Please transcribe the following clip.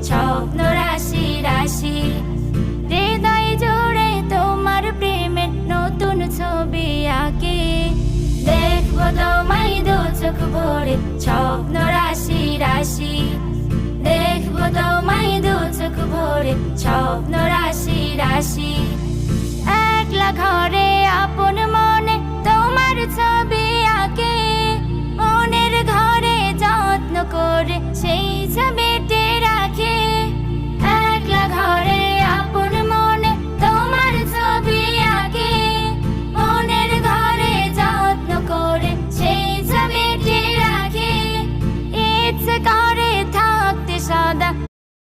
স্বপ্ন রাশি রাশি। হৃদয় জুড়ে তোমার প্রেমের নতুন ছবি আঁকি। দেখবো তোমায় দু চোখ ভরে স্বপ্ন রাশি রাশি। দেখবো তোমায় দু চোখ ভরে স্বপ্ন রাশি রাশি। একলা ঘর